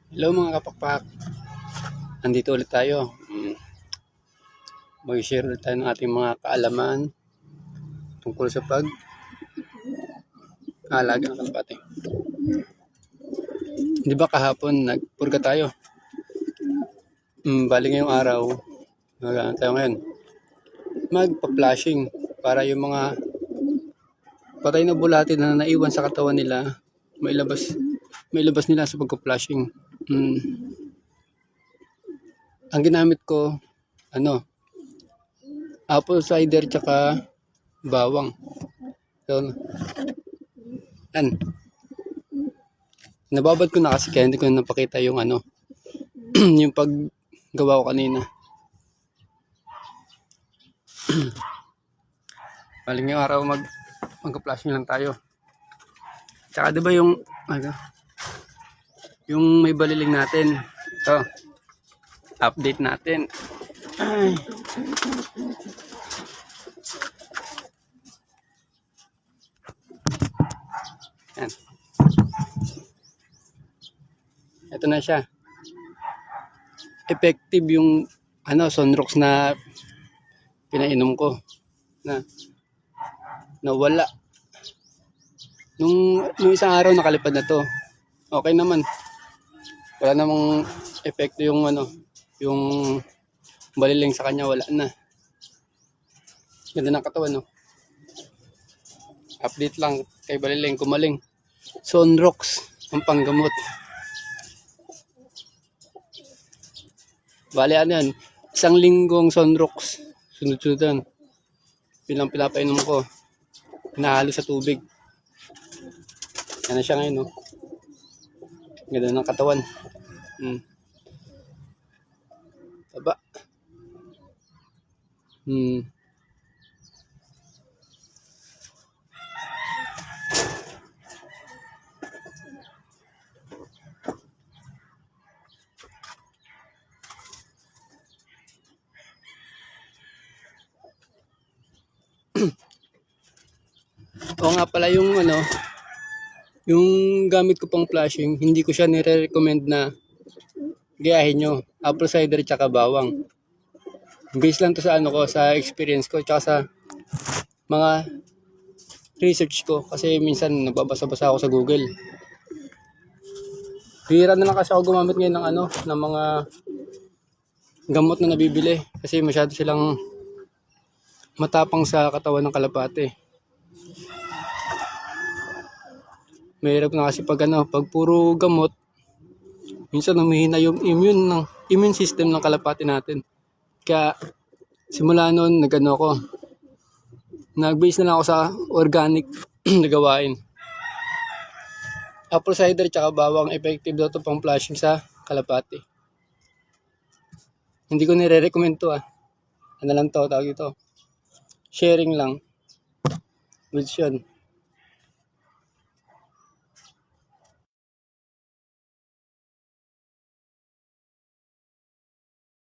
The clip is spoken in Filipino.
Hello mga kapakpak, andito ulit tayo. Mag-share ulit tayo ng ating mga kaalaman tungkol sa pag-alaga ng kalapate. Di ba kahapon nagpurga tayo? Bali ngayong araw, tayo ngayon, magpa-flashing para yung mga patay na bulate na naiwan sa katawan nila, may labas nila sa pagpa-flashing. Ang ginamit ko, apple cider tsaka bawang. So, yan. Nababad ko na kasi kaya hindi ko na napakita yung yung paggawa ko kanina. Maling yung araw mag-flashing lang tayo. Tsaka diba yung may baliling natin. Ito. Update natin. Ay. Yan. Ito na siya. Effective yung Sunrox na pinainom ko na nawala. Nung isang araw nakalipad na to. Okay naman. Wala namang epekto yung yung baliling sa kanya, wala na. Ganda ng katawan, no? Update lang kay baliling, kumaling. Sunrox ang panggamot. Bali yan, 1 linggong Sunrox. Sunod-sunudan. Pinapainom ko. Pinahalo sa tubig. Yan na siya ngayon, no? Ganda ng katawan. Taba. Oo nga pala yung yung gamit ko pang flashing, hindi ko siya nire-recommend na gayahin nyo. Apple cider tsaka bawang. Based lang to sa sa experience ko tsaka sa mga research ko, kasi minsan nagbabasa-basa ako sa Google. Bihira na lang kasi ako gumamit ngayon ng mga gamot na nabibili kasi masyado silang matapang sa katawan ng kalapate. Mahirap na kasi pag puro gamot, minsan humihina yung immune system ng kalapate natin. Kaya simula noon nag-base na lang ako sa organic na gawain. Apple cider tsaka bawang, effective daw to pang flashing sa kalapate. Hindi ko nire-recommend to lang to, tawag ito. Sharing lang. Goods yun.